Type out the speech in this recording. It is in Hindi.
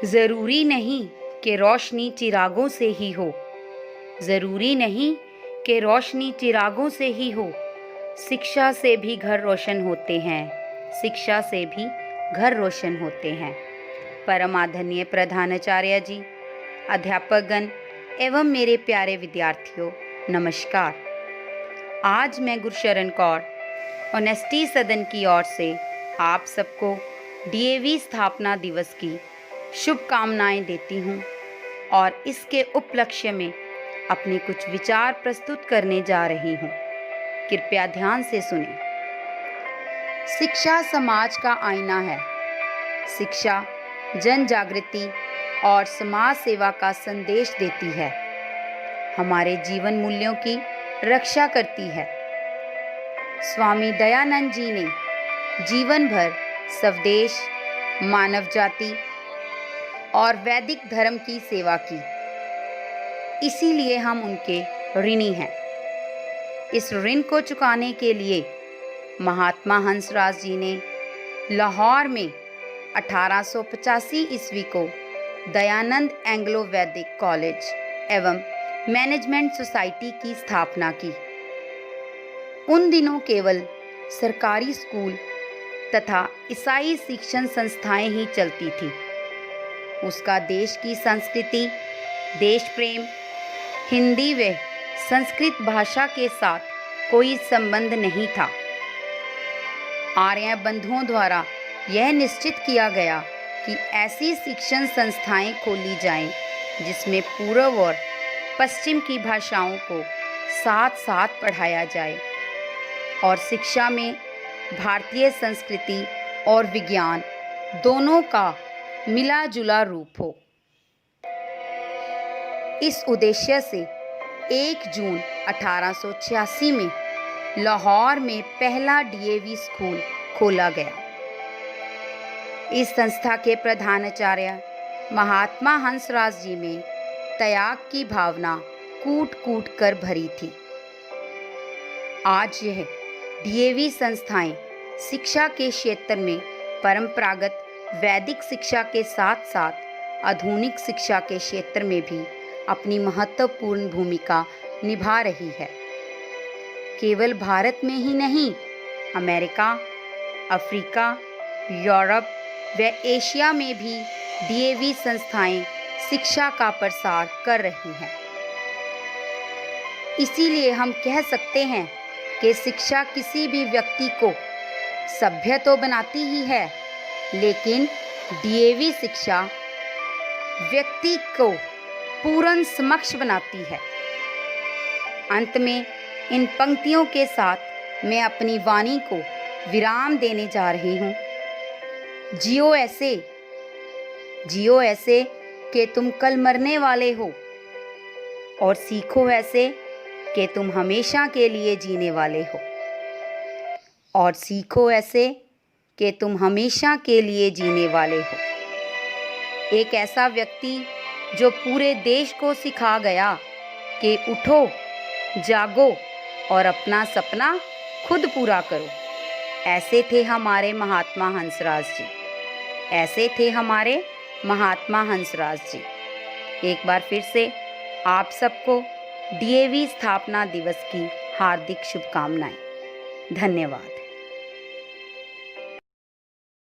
ज़रूरी नहीं कि रोशनी चिरागों से ही हो, ज़रूरी नहीं कि रोशनी चिरागों से ही हो। शिक्षा से भी घर रोशन होते हैं, शिक्षा से भी घर रोशन होते हैं। परम आदरणीय प्रधानाचार्य जी, अध्यापकगण एवं मेरे प्यारे विद्यार्थियों, नमस्कार। आज मैं गुरशरण कौर ऑनेस्टी सदन की ओर से आप सबको डीएवी स्थापना दिवस की शुभकामनाएं देती हूं और इसके उपलक्ष्य में अपने कुछ विचार प्रस्तुत करने जा रही हूं। कृपया ध्यान से सुनें। शिक्षा समाज का आईना है। शिक्षा जन जागृति और समाज सेवा का संदेश देती है, हमारे जीवन मूल्यों की रक्षा करती है। स्वामी दयानंद जी ने जीवन भर स्वदेश, मानव जाति और वैदिक धर्म की सेवा की, इसीलिए हम उनके ऋणी हैं। इस ऋण को चुकाने के लिए महात्मा हंसराज जी ने लाहौर में 1885 ईस्वी को दयानंद एंग्लो वैदिक कॉलेज एवं मैनेजमेंट सोसाइटी की स्थापना की। उन दिनों केवल सरकारी स्कूल तथा ईसाई शिक्षण संस्थाएं ही चलती थी। उसका देश की संस्कृति, देश प्रेम, हिंदी व संस्कृत भाषा के साथ कोई संबंध नहीं था। आर्य बंधुओं द्वारा यह निश्चित किया गया कि ऐसी शिक्षण संस्थाएं खोली जाएं जिसमें पूर्व और पश्चिम की भाषाओं को साथ साथ पढ़ाया जाए और शिक्षा में भारतीय संस्कृति और विज्ञान दोनों का मिला जुला रूप हो। इस उद्देश्य से 1 जून 1886 में लाहौर में पहला डीएवी स्कूल खोला गया। इस संस्था के प्रधानाचार्य महात्मा हंसराज जी में त्याग की भावना कूट कूट कर भरी थी। आज यह डीएवी संस्थाएं शिक्षा के क्षेत्र में परंपरागत वैदिक शिक्षा के साथ साथ आधुनिक शिक्षा के क्षेत्र में भी अपनी महत्वपूर्ण भूमिका निभा रही है। केवल भारत में ही नहीं, अमेरिका, अफ्रीका, यूरोप व एशिया में भी डीएवी संस्थाएं शिक्षा का प्रसार कर रही हैं। इसीलिए हम कह सकते हैं कि शिक्षा किसी भी व्यक्ति को सभ्य तो बनाती ही है, लेकिन डीएवी शिक्षा व्यक्ति को पूर्ण समक्ष बनाती है। अंत में इन पंक्तियों के साथ मैं अपनी वाणी को विराम देने जा रही हूँ। जियो ऐसे कि तुम कल मरने वाले हो, और सीखो ऐसे कि तुम हमेशा के लिए जीने वाले हो, और सीखो ऐसे कि तुम हमेशा के लिए जीने वाले हो। एक ऐसा व्यक्ति जो पूरे देश को सिखा गया कि उठो, जागो और अपना सपना खुद पूरा करो। ऐसे थे हमारे महात्मा हंसराज जी, ऐसे थे हमारे महात्मा हंसराज जी। एक बार फिर से आप सबको डीएवी स्थापना दिवस की हार्दिक शुभकामनाएं। धन्यवाद।